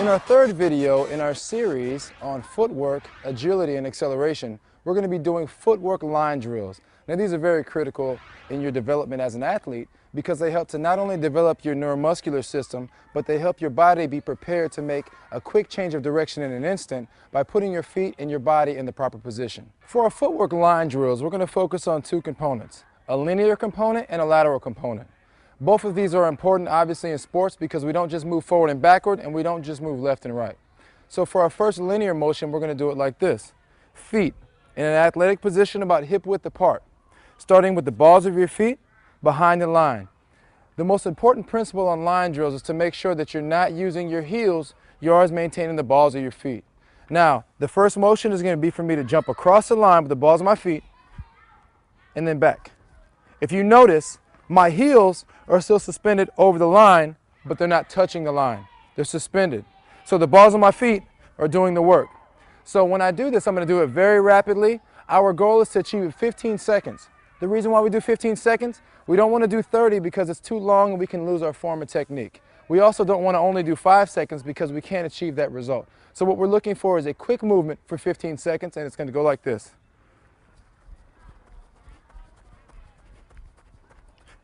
In our third video in our series on footwork, agility, and acceleration, we're going to be doing footwork line drills. Now these are very critical in your development as an athlete because they help to not only develop your neuromuscular system, but they help your body be prepared to make a quick change of direction in an instant by putting your feet and your body in the proper position. For our footwork line drills, we're going to focus on two components, a linear component and a lateral component. Both of these are important, obviously, in sports because we don't just move forward and backward, and we don't just move left and right. So for our first linear motion, we're going to do it like this. Feet in an athletic position about hip width apart, starting with the balls of your feet behind the line. The most important principle on line drills is to make sure that you're not using your heels, you're always maintaining the balls of your feet. Now, the first motion is going to be for me to jump across the line with the balls of my feet and then back. If you notice, my heels are still suspended over the line, but they're not touching the line. They're suspended. So the balls of my feet are doing the work. So when I do this, I'm going to do it very rapidly. Our goal is to achieve 15 seconds. The reason why we do 15 seconds, we don't want to do 30 because it's too long and we can lose our form and technique. We also don't want to only do 5 seconds because we can't achieve that result. So what we're looking for is a quick movement for 15 seconds, and it's going to go like this.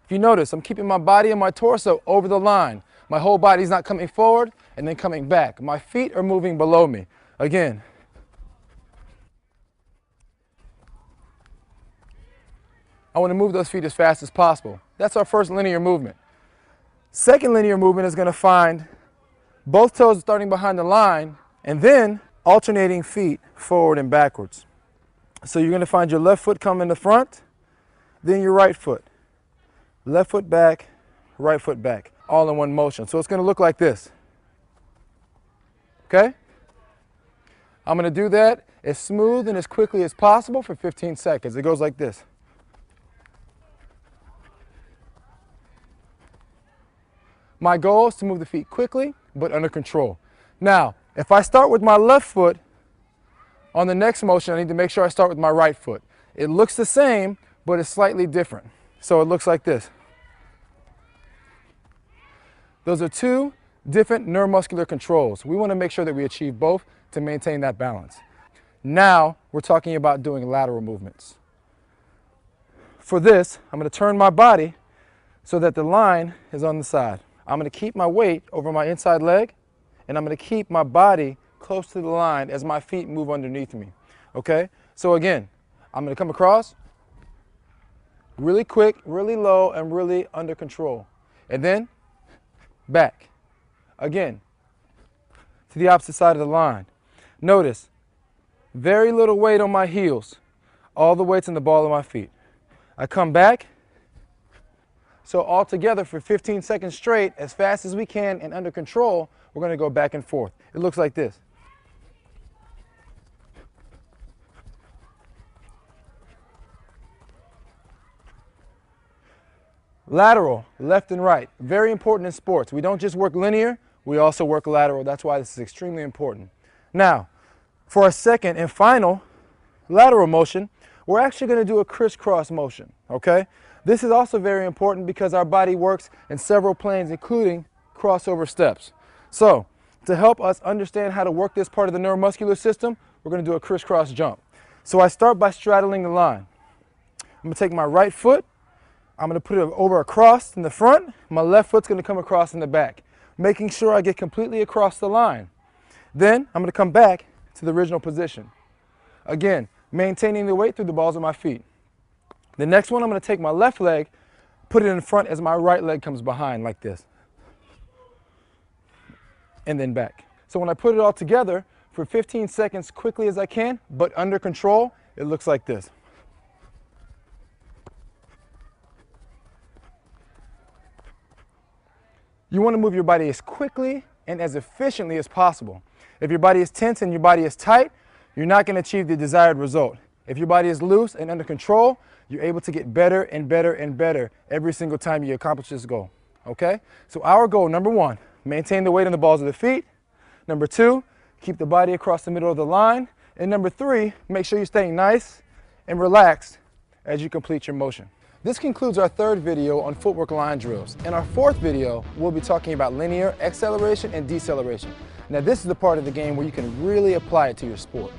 If you notice, I'm keeping my body and my torso over the line. My whole body's not coming forward and then coming back. My feet are moving below me. Again. I want to move those feet as fast as possible. That's our first linear movement. Second linear movement is going to find both toes starting behind the line and then alternating feet forward and backwards. So you're going to find your left foot come in the front, then your right foot. Left foot back, right foot back, all in one motion. So it's going to look like this. Okay? I'm going to do that as smooth and as quickly as possible for 15 seconds. It goes like this. My goal is to move the feet quickly, but under control. Now, if I start with my left foot, on the next motion, I need to make sure I start with my right foot. It looks the same, but it's slightly different. So it looks like this. Those are two different neuromuscular controls. We want to make sure that we achieve both to maintain that balance. Now we're talking about doing lateral movements. For this, I'm going to turn my body so that the line is on the side. I'm going to keep my weight over my inside leg, and I'm going to keep my body close to the line as my feet move underneath me. Okay? So again, I'm going to come across really quick, really low, and really under control. And then back. Again, to the opposite side of the line. Notice, very little weight on my heels. All the weight's in the ball of my feet. I come back. So all together for 15 seconds straight, as fast as we can and under control, we're going to go back and forth. It looks like this. Lateral, left and right, very important in sports. We don't just work linear, we also work lateral. That's why this is extremely important. Now, for our second and final lateral motion, we're actually going to do a crisscross motion, okay? This is also very important because our body works in several planes, including crossover steps. So, to help us understand how to work this part of the neuromuscular system, we're going to do a crisscross jump. So I start by straddling the line. I'm going to take my right foot, I'm going to put it over across in the front. My left foot's going to come across in the back, making sure I get completely across the line. Then I'm going to come back to the original position. Again, maintaining the weight through the balls of my feet. The next one, I'm going to take my left leg, put it in front as my right leg comes behind like this. And then back. So when I put it all together for 15 seconds quickly as I can, but under control, it looks like this. You want to move your body as quickly and as efficiently as possible. If your body is tense and your body is tight, you're not going to achieve the desired result. If your body is loose and under control, you're able to get better and better and better every single time you accomplish this goal. Okay? So our goal, number one, maintain the weight on the balls of the feet. Number two, keep the body across the middle of the line. And number three, make sure you're staying nice and relaxed as you complete your motion. This concludes our third video on footwork line drills. In our fourth video, we'll be talking about linear acceleration and deceleration. Now this is the part of the game where you can really apply it to your sport.